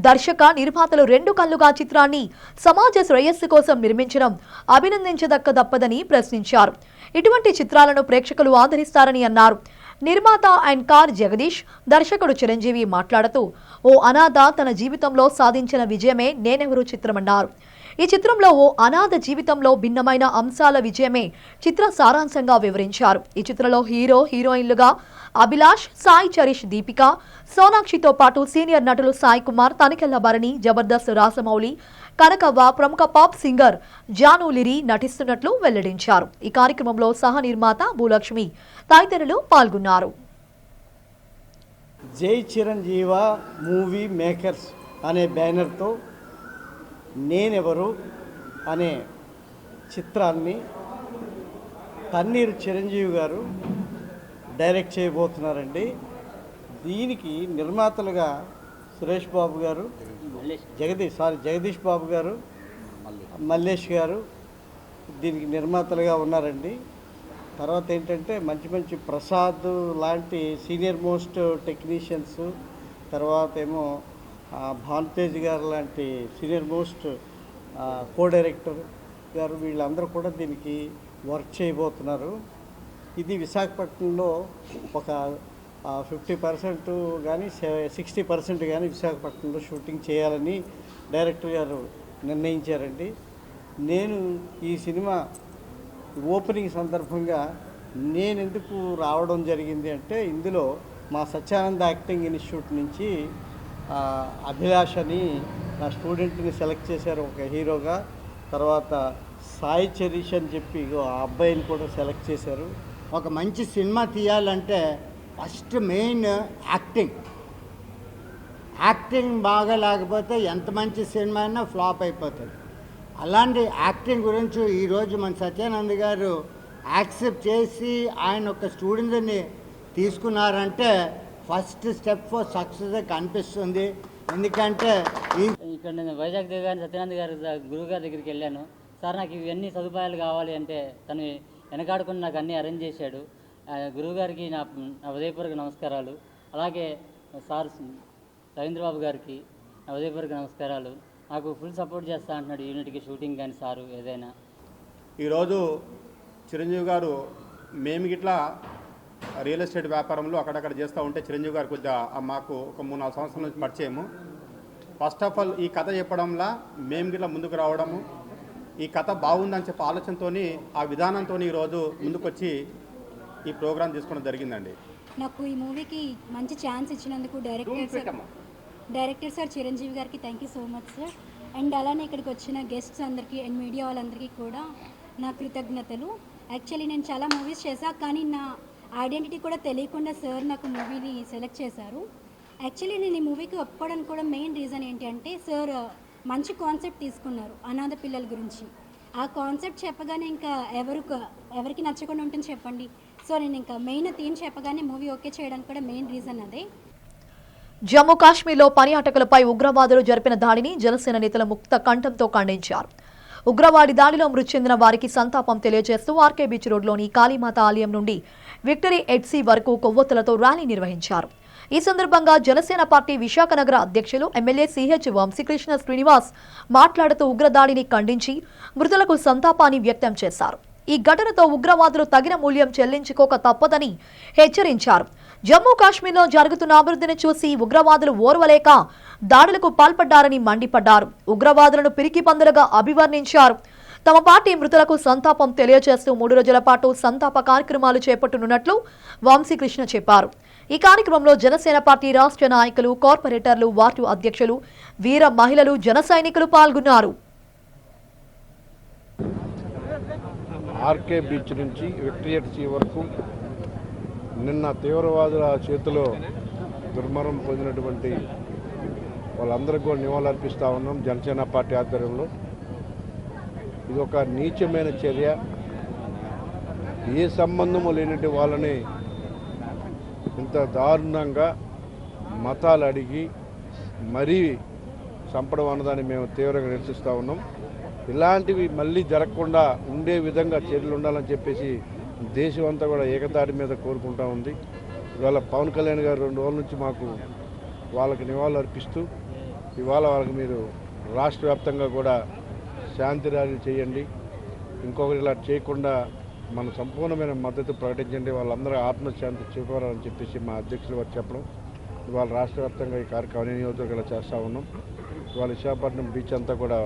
దర్శక నిర్మాతలు 2 కళ్లుగా చిత్రాన్ని సమాజ శ్రేయస్సు కోసం నిర్మించడం అభినందించదక్కదప్పదని ప్రశ్నించారు. ఇటువంటి చిత్రాలను ప్రేక్షకులు ఆదరిస్తారని అన్నారు. నిర్మాత అండ్ కార్ జగదీష్, దర్శకుడు చిరంజీవి మాట్లాడుతూ ఓ అనాథ తన జీవితంలో సాధించిన విజయమే నేనెవరూ చిత్రమన్నారు. ఈ చిత్రంలో ఓ అనాథ జీవితంలో భిన్నమైన అంశాల విజయమే చిత్ర సారాంశంగా వివరించారు. ఈ చిత్రంలో హీరో, హీరోయిన్లుగా అభిలాష్, సాయి చరిష్, దీపిక, సోనాక్షితో పాటు సీనియర్ నటులు సాయి కుమార్, తనికెళ్ల భరణి, జబర్దస్త్ రాసమౌళి, కనకవ్వ, ప్రముఖ పాప్ సింగర్ జాను లిరి నటిస్తున్నట్లు వెల్లడించారు. ఈ కార్యక్రమంలో సహ నిర్మాత భూలక్ష్మి తదితరులు పాల్గొన్నారు. జై చిరంజీవ మూవీ మేకర్స్ అనే బ్యానర్తో నేనెవరు అనే చిత్రాన్ని తన్నీరు చిరంజీవి గారు డైరెక్ట్ చేయబోతున్నారండి. దీనికి నిర్మాతలుగా సురేష్ బాబు గారు, జగదీష్ బాబు గారు, మల్లేష్ గారు దీనికి నిర్మాతలుగా ఉన్నారండి. తర్వాత ఏంటంటే మంచి ప్రసాద్ లాంటి సీనియర్ మోస్ట్ టెక్నీషియన్స్, తర్వాత ఏమో భానుతేజ్ గారు లాంటి సీనియర్ మోస్ట్ కో డైరెక్టర్ గారు, వీళ్ళందరూ కూడా దీనికి వర్క్ చేయబోతున్నారు. ఇది విశాఖపట్నంలో ఒక 50% కానీ 60% కానీ విశాఖపట్నంలో షూటింగ్ చేయాలని డైరెక్టర్ గారు నిర్ణయించారండి. నేను ఈ సినిమా ఓపెనింగ్ సందర్భంగా నేను ఎందుకు రావడం జరిగింది అంటే, ఇందులో మా సత్యానంద యాక్టింగ్ ఇన్స్టిట్యూట్ నుంచి అభిలాష్ అని నా స్టూడెంట్ని సెలెక్ట్ చేశారు ఒక హీరోగా. తర్వాత సాయి చరిష్ అని చెప్పి ఆ అబ్బాయిని కూడా సెలెక్ట్ చేశారు. ఒక మంచి సినిమా తీయాలంటే ఫస్ట్ మెయిన్ యాక్టింగ్ బాగా లేకపోతే ఎంత మంచి సినిమా అయినా ఫ్లాప్ అయిపోతుంది. అలాంటి యాక్టింగ్ గురించి ఈరోజు మన సత్యానంద్ గారు యాక్సెప్ట్ చేసి ఆయన ఒక స్టూడెంట్ని తీసుకున్నారంటే ఫస్ట్ స్టెప్ ఫర్ సక్సెస్ కనిపిస్తుంది. ఎందుకంటే ఇక్కడ నేను వైజాగ్ దిగాను, సత్యానంద్ గారి గురువుగారి దగ్గరికి వెళ్ళాను. సార్ నాకు ఇవన్నీ సదుపాయాలు కావాలి అంటే తను వెనకాడుకుని నాకు అన్నీ అరేంజ్ చేశాడు. గురువుగారికి నా హృదయపూర్వక నమస్కారాలు. అలాగే సార్ రవీంద్రబాబు గారికి నా హృదయపూర్వక నమస్కారాలు. నాకు ఫుల్ సపోర్ట్ చేస్తా అంటున్నాడు యూనిట్కి, షూటింగ్ కానీ సారు ఏదైనా. ఈరోజు చిరంజీవి గారు మేము గిట్లా రియల్ ఎస్టేట్ వ్యాపారంలో అక్కడక్కడ చేస్తూ ఉంటే చిరంజీవి గారు కొద్దిగా మాకు ఒక 3-4 సంవత్సరాల నుంచి పరిచయము. ఫస్ట్ ఆఫ్ ఆల్ ఈ కథ చెప్పడంలా మేము గిట్లా ముందుకు రావడము, ఈ కథ బాగుందని చెప్పే ఆలోచనతో ఆ విధానంతో ఈరోజు ముందుకొచ్చి ఈ ప్రోగ్రాం తీసుకోవడం జరిగిందండి. నాకు ఈ మూవీకి మంచి ఛాన్స్ ఇచ్చినందుకు డైరెక్టర్ సార్ చిరంజీవి గారికి thank you so much sir. And అలానే ఇక్కడికి వచ్చిన గెస్ట్స్ అందరికీ అండ్ మీడియా వాళ్ళందరికీ కూడా నా కృతజ్ఞతలు. యాక్చువల్లీ నేను చాలా మూవీస్ చేశా, కానీ నా ఐడెంటిటీ కూడా తెలియకుండా సార్ నాకు మూవీని సెలెక్ట్ చేశారు. యాక్చువల్లీ నేను ఈ మూవీకి ఒప్పుకోవడానికి కూడా మెయిన్ రీజన్ ఏంటి అంటే సార్ మంచి కాన్సెప్ట్ తీసుకున్నారు అనాథ పిల్లల గురించి. ఆ కాన్సెప్ట్ చెప్పగానే ఇంకా ఎవరికి నచ్చకుండా ఉంటుంది చెప్పండి. సో నేను ఇంకా మెయిన్ థీమ్ చెప్పగానే మూవీ ఓకే చేయడానికి కూడా మెయిన్ రీజన్ అదే. జమ్మూ కాశ్మీర్లో పర్యాటకులపై ఉగ్రవాదులు జరిపిన దాడిని జనసేన నేతల ముక్త కంఠంతో ఖండించారు. ఉగ్రవాడి దాడిలో మృతి చెందిన వారికి సంతాపం తెలియజేస్తూ ఆర్కే బీచ్ రోడ్లోని కాళీమాత ఆలయం నుండి విక్టరీ ఎడ్సీ వరకు కొవ్వొత్తులతో ర్యాలీ నిర్వహించారు. ఈ సందర్భంగా జనసేన పార్టీ విశాఖ నగర అధ్యక్షులు ఎమ్మెల్యే సిహెచ్ వంశీకృష్ణ శ్రీనివాస్ మాట్లాడుతూ ఉగ్రదాడిని ఖండించి మృతులకు సంతాపాన్ని వ్యక్తం చేశారు. ఈ ఘటనతో ఉగ్రవాదులు తగిన మూల్యం చెల్లించుకోక తప్పదని హెచ్చరించారు. జమ్మూ కాశ్మీర్లో జరుగుతున్న అభివృద్ధిని చూసి ఉగ్రవాదులు ఓర్వలేక దాడులకు పాల్పడ్డారని మండిపడ్డారు. ఉగ్రవాదులను పిరికి పందులుగా అభివర్ణించారు. తమ పార్టీ మృతులకు సంతాపం తెలియజేస్తూ 3 రోజుల పాటు సంతాప కార్యక్రమాలు చేపట్టనున్నట్లు వంశీకృష్ణ చెప్పారు. ఈ కార్యక్రమంలో జనసేన పార్టీ రాష్ట్ర నాయకులు, కార్పొరేటర్లు, వార్డు అధ్యక్షులు, వీర మహిళలు, జన సైనికులు పాల్గొన్నారు. ఆర్కే బీచ్ నుంచి విక్టరీ ఎడ్సీ వరకు నిన్న తీవ్రవాదుల చేతిలో దుర్మరణం పొందినటువంటి వాళ్ళందరికీ కూడా నివాళులర్పిస్తూ ఉన్నాం. జనసేన పార్టీ ఆధ్వర్యంలో ఇది ఒక నీచమైన చర్య. ఏ సంబంధము లేనటువంటి వాళ్ళని ఇంత దారుణంగా మతాలు అడిగి మరీ చంపడం అన్నదాన్ని మేము తీవ్రంగా నిరసిస్తూ ఉన్నాం. ఇలాంటివి మళ్ళీ జరగకుండా ఉండే విధంగా చర్యలు ఉండాలని చెప్పేసి దేశం అంతా కూడా ఏకతాటి మీద కోరుకుంటూ ఉంది. ఇవాళ పవన్ కళ్యాణ్ గారు 2 రోజుల నుంచి మాకు వాళ్ళకి నివాళులు అర్పిస్తూ ఇవాళ వాళ్ళకి మీరు రాష్ట్ర వ్యాప్తంగా కూడా శాంతి ర్యాలీలు చేయండి, ఇంకొకటి ఇలా చేయకుండా మన సంపూర్ణమైన మద్దతు ప్రకటించండి, వాళ్ళందరూ ఆత్మశాంతి చేకూరాలని చెప్పేసి మా అధ్యక్షులు వారు చెప్పడం ఇవాళ రాష్ట్ర వ్యాప్తంగా ఈ కార్యక్రమం నియోజకవర్గాలు చేస్తూ ఉన్నాం. ఇవాళ విశాఖపట్నం బీచ్ అంతా కూడా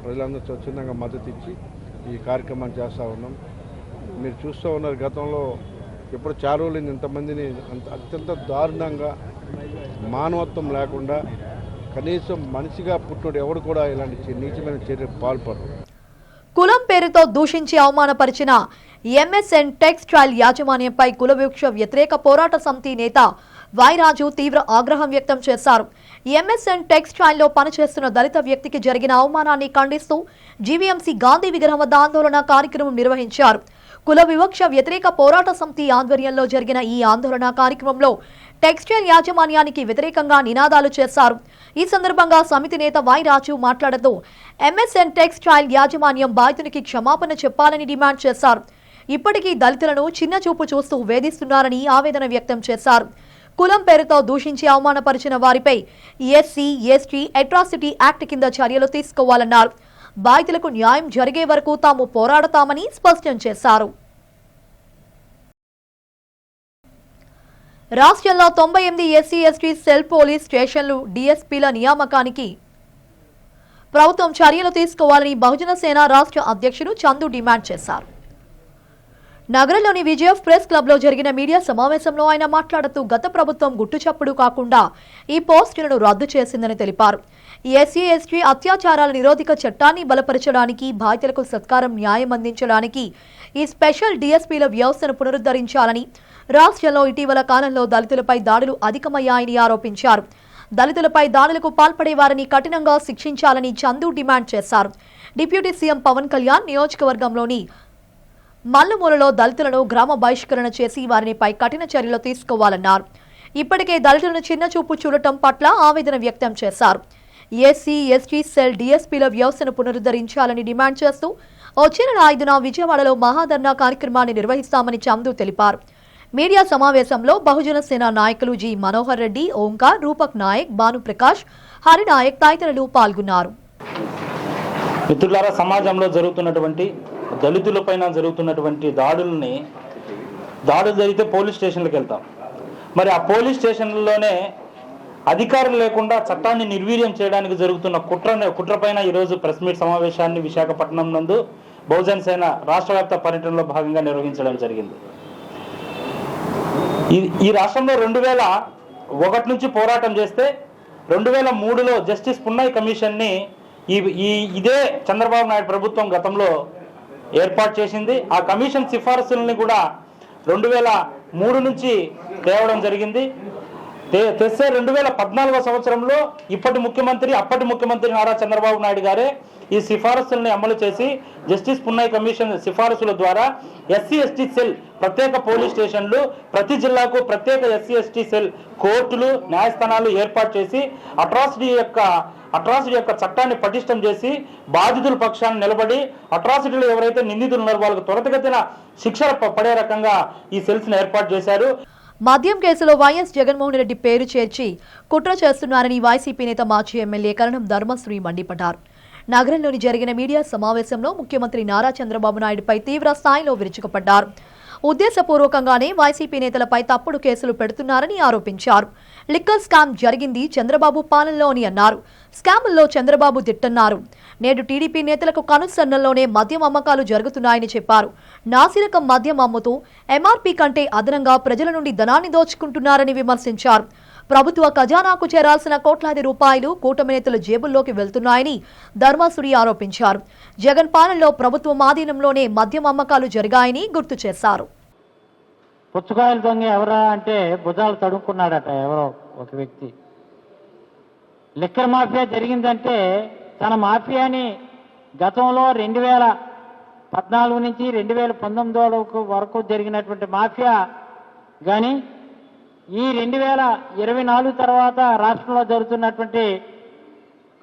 ప్రజలందరూ స్వచ్ఛందంగా మద్దతు ఇచ్చి ఈ కార్యక్రమాన్ని చేస్తూ ఉన్నాం. మీరు చూస్తూ ఉన్నారు, గతంలో ఎప్పుడు చారోలేని ఇంతమందిని అత్యంత దారుణంగా మానవత్వం లేకుండా కనీసం మనిషిగా పుట్టుడు ఎవడు కూడా ఇలాంటి నీచమైన చర్యకు పాల్పడరు. కులం పేరుతో దూషించి అవమానపరిచిన ఎంఎస్ఎన్ టెక్స్టైల్ యాజమాన్యంపై కులవివక్ష వ్యతిరేక పోరాట సమితి నేత వైరాజు తీవ్ర ఆగ్రహం వ్యక్తం చేశారు. ఎంఎస్ఎన్ టెక్స్టైల్లో పనిచేస్తున్న దళిత వ్యక్తికి జరిగిన అవమానాన్ని ఖండిస్తూ జీవీఎంసీ గాంధీ విగ్రహం వద్ద ఆందోళన కార్యక్రమం నిర్వహించారు. కుల వివక్ష వ్యతిరేక పోరాట సమితి ఆధ్వర్యంలో జరిగిన ఈ ఆందోళన కార్యక్రమంలో టెక్స్టైల్ యాజమాన్యానికి వ్యతిరేకంగా నినాదాలు చేశారు. ఈ సందర్భంగా సమితి నేత వైరాజు మాట్లాడుతూ ఎంఎస్ఎన్ టెక్స్టైల్ యాజమాన్యం బాధితునికి క్షమాపణ చెప్పాలని డిమాండ్ చేశారు. ఇప్పటికీ దళితులను చిన్న చూపు చూస్తూ వేధిస్తున్నారని ఆవేదన వ్యక్తం చేశారు. కులం పేరుతో దూషించి అవమానపరిచిన వారిపై ఎస్సీ, ఎస్టీ అట్రాసిటీ యాక్ట్ కింద చర్యలు తీసుకోవాలన్నారు. బాధితులకు న్యాయం జరిగే వరకు తాము పోరాడతామని స్పష్టం చేశారు. రాష్ట్రంలో 98 ఎస్సీ, ఎస్టీ సెల్ పోలీస్ స్టేషన్లు డీఎస్పీల నియామకానికి ప్రభుత్వం చర్యలు తీసుకోవాలని బహుజన సేన రాష్ట్ర అధ్యక్షుడు చందు డిమాండ్ చేశారు. నగరంలోని విజయఫ్ ప్రెస్ క్లబ్లో జరిగిన మీడియా సమావేశంలో ఆయన మాట్లాడుతూ గత ప్రభుత్వం గుట్టుచప్పుడు కాకుండా ఈ పోస్టులను రద్దు చేసిందని తెలిపారు. ఎస్సీ, ఎస్టీ అత్యాచారాల నిరోధక చట్టాన్ని బలపరచడానికి, బాధితులకు సత్కారం న్యాయం అందించడానికి ఈ స్పెషల్ డీఎస్పీల వ్యవస్థను పునరుద్ధరించాలని, రాష్ట్రంలో ఇటీవల కాలంలో దళితులపై దాడులు అధికమయ్యాయని ఆరోపించారు. దళితులపై దాడులకు పాల్పడే వారిని కఠినంగా శిక్షించాలని చందు డిమాండ్ చేశారు. డిప్యూటీ సీఎం పవన్ కళ్యాణ్ నియోజకవర్గంలోని మల్లుమూలలో దళితులను గ్రామ బహిష్కరణ చేసి వారినిపై కఠిన చర్యలు తీసుకోవాలన్నారు. ఇప్పటికే దళితులను చిన్న చూపు చూడటం పట్ల ఆవేదన వ్యక్తం చేశారు. ఎస్సీ, ఎస్టీ సెల్ డీఎస్పీల వ్యవస్థను పునరుద్ధరించాలని డిమాండ్ చేస్తూ వచ్చే నెల 5న విజయవాడలో మహాధర్నా కార్యక్రమాన్ని నిర్వహిస్తామని చందు తెలిపారు. మీడియా సమావేశంలో బహుజన సేన నాయకులు జి మనోహర్ రెడ్డి, ఓంకార్, రూపక్ నాయక్, భానుప్రకాష్, హరినాయక్ తదితరులు పాల్గొన్నారు. మిత్రులారా, సమాజంలో జరుగుతున్నటువంటి దళితులపైన జరుగుతున్నటువంటి దాడులు జరిగితే పోలీస్ స్టేషన్లకు వెళ్తాం. మరి ఆ పోలీస్ స్టేషన్లలోనే అధికారులు లేకుండా చట్టాన్ని నిర్వీర్యం చేయడానికి జరుగుతున్న కుట్రపైన ఈరోజు ప్రెస్ మీట్ సమావేశాన్ని విశాఖపట్నం నందు బహుజన సేన రాష్ట్ర వ్యాప్త పర్యటనలో భాగంగా నిర్వహించడం జరిగింది. ఈ రాష్ట్రంలో 2001 నుంచి పోరాటం చేస్తే 2003లో జస్టిస్ పున్నయ్య కమిషన్ని ఇదే చంద్రబాబు నాయుడు ప్రభుత్వం గతంలో ఏర్పాటు చేసింది. ఆ కమిషన్ సిఫారసుల్ని కూడా 2003 నుంచి తేవడం జరిగింది. తెస్తే 2014వ సంవత్సరంలో అప్పటి ముఖ్యమంత్రి నారా చంద్రబాబు నాయుడు గారే ఈ సిఫారసుల్ని అమలు చేసి జస్టిస్ పున్నయ్య కమిషన్ సిఫారసుల ద్వారా ఎస్సీ ఎస్టీ సెల్ ప్రత్యేక పోలీస్ స్టేషన్లు, ప్రతి జిల్లాకు ప్రత్యేక ఎస్సీ ఎస్టీ సెల్ కోర్టులు, న్యాయస్థానాలు ఏర్పాటు చేసి అట్రాసిటీ యొక్క చట్టాన్ని పటిష్టం చేసి బాధితుల పక్షాన్ని నిలబడి అట్రాసిటీలు ఎవరైతే నిందితులు ఉన్నారో వాళ్ళకు త్వరితగతిన శిక్ష పడే రకంగా ఈ సెల్స్ని ఏర్పాటు చేశారు. మద్యం కేసులో వైఎస్ జగన్మోహన్ రెడ్డి పేరు చేర్చి కుట్ర చేస్తున్నారని వైసీపీ నేత మాజీ ఎమ్మెల్యే కరణం ధర్మశ్రీ మండిపడ్డారు. నగరంలోని జరిగిన మీడియా సమావేశంలో ముఖ్యమంత్రి నారా చంద్రబాబు నాయుడుపై తీవ్ర స్థాయిలో విరుచుకుపడ్డారు. ఉద్దేశపూర్వకంగానే వైసీపీ నేతలపై తప్పుడు కేసులు పెడుతున్నారని ఆరోపించారు. లిక్కర్ స్కామ్ జరిగింది చంద్రబాబు పాలనలో అని అన్నారు. స్కాముల్లో చంద్రబాబు దిట్టన్నారు. నేడు టీడీపీ నేతలకు కనుసన్నల్లోనే మద్యం అమ్మకాలు జరుగుతున్నాయని చెప్పారు. నాసిరకం మద్యం అమ్ముతూ ఎంఆర్పీ కంటే అదనంగా ప్రజల నుండి ధనాన్ని దోచుకుంటున్నారని విమర్శించారు. ప్రభుత్వ ఖజానాకు చేరాల్సిన కోట్లాది రూపాయలు కూటమి నేతల జేబుల్లోకి వెళ్తున్నాయని ధర్మశ్రీ ఆరోపించారు. జగన్ పాలనలో ప్రభుత్వం ఆధీనంలోనే మద్యం అమ్మకాలు జరిగాయని గుర్తు చేశారు. పుచ్చకాయలు దొంగ ఎవరా అంటే భుజాలు తడుముకున్నాడట ఎవరో ఒక వ్యక్తి. లిక్కర్ మాఫియా జరిగిందంటే తన మాఫియాని గతంలో 2014 నుంచి 2019 వరకు జరిగినటువంటి మాఫియా కానీ ఈ 2024 తర్వాత రాష్ట్రంలో జరుగుతున్నటువంటి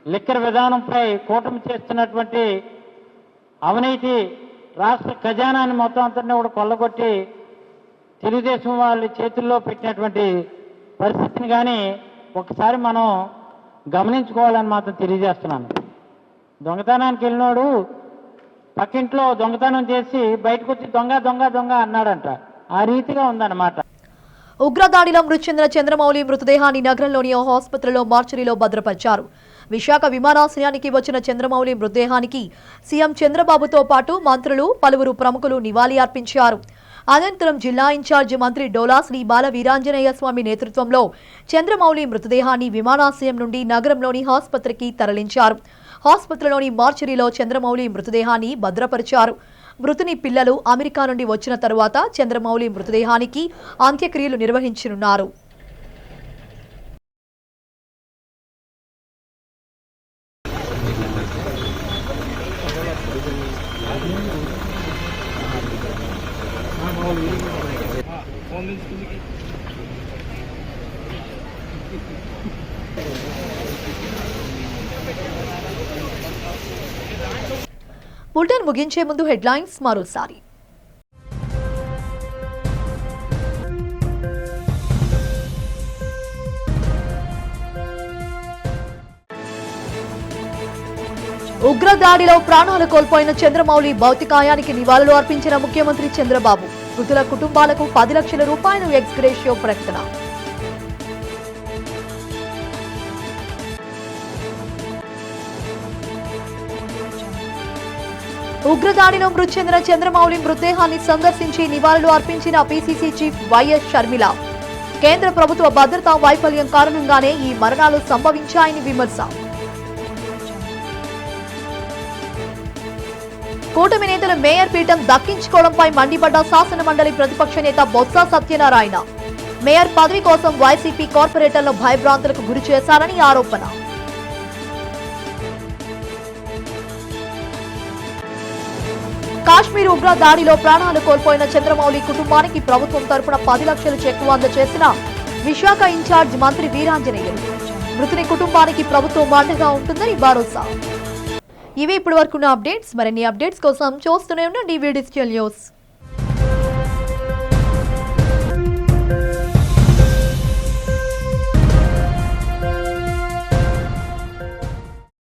లిక్కర్ విధానంపై కూటమి చేస్తున్నటువంటి అవినీతి రాష్ట్ర ఖజానాన్ని మొత్తం అంతా కూడా కొల్లగొట్టి తెలుగుదేశం వాళ్ళ చేతుల్లో పెట్టినటువంటి పరిస్థితిని కానీ ఒకసారి మనం గమనించుకోవాలని మాత్రం తెలియజేస్తున్నాను. దొంగతనానికి వెళ్ళినోడు పక్కింట్లో దొంగతనం చేసి బయటకు వచ్చి దొంగ దొంగ దొంగ అన్నాడంట. ఆ రీతిగా ఉందన్నమాట. ఉగ్రదాడిలో మృతి చెందిన చంద్రమౌళి మృతదేహాన్ని నగరంలోని ఓ ఆసుపత్రిలో మార్చరీలో భద్రపరిచారు. విశాఖ విమానాశ్రయానికి వచ్చిన చంద్రమౌళి మృతదేహానికి సీఎం చంద్రబాబుతో పాటు మంత్రులు, పలువురు ప్రముఖులు నివాళి అర్పించారు. అనంతరం జిల్లా ఇన్ఛార్జి మంత్రి డోలా శ్రీ బాల వీరాంజనేయ స్వామి నేతృత్వంలో చంద్రమౌళి మృతదేహాన్ని విమానాశ్రయం నుండి నగరంలోని ఆసుపత్రికి తరలించారు. ఆసుపత్రిలోని మార్చరీలో చంద్రమౌళి మృతదేహాన్ని భద్రపరిచారు. మృతుని పిల్లలు అమెరికా నుండి వచ్చిన తరువాత చంద్రమౌళి మృతదేహానికి అంత్యక్రియలు నిర్వహించనున్నారు. బులెటిన్ ముగించే ముందు హెడ్లైన్స్ మరోసారి. ఉగ్రదాడిలో ప్రాణాలు కోల్పోయిన చంద్రమౌళి భౌతికాయానికి నివాళులు అర్పించిన ముఖ్యమంత్రి చంద్రబాబు. మృతుల కుటుంబాలకు 10 లక్షల రూపాయలు ఎక్స్ గ్రేషియో ప్రకటన. ఉగ్రదాడిలో మృతి చెందిన చంద్రమౌళి మృతదేహాన్ని సందర్శించి నివాళులు అర్పించిన పీసీసీ చీఫ్ వైఎస్ షర్మిల. కేంద్ర ప్రభుత్వ భద్రతా వైఫల్యం కారణంగానే ఈ మరణాలు సంభవించాయని విమర్శ. కూటమి నేతలు మేయర్ పీఠం దక్కించుకోవడంపై మండిపడ్డ శాసన మండలి ప్రతిపక్ష నేత బొత్స సత్యనారాయణ. మేయర్ పదవి కోసం వైసీపీ కార్పొరేటర్లు భయభ్రాంతులకు గురి చేశారని ఆరోపణ. కాశ్మీర్ ఉగ్ర దాడిలో ప్రాణాలు కోల్పోయిన చంద్రమౌళి కుటుంబానికి ప్రభుత్వం తరపున 10 లక్షల చెక్కు అందజేసిన విశాఖ ఇన్ఛార్జ్ మంత్రి వీరాంజనేయులు. మృతుని కుటుంబానికి ప్రభుత్వం అండగా ఉంటుందని భరోసా. ఇవి ఇప్పటి వరకున్న అప్డేట్స్. మరిన్ని అప్డేట్స్ కోసం చూస్తూనే ఉండండి డిజిటల్ న్యూస్.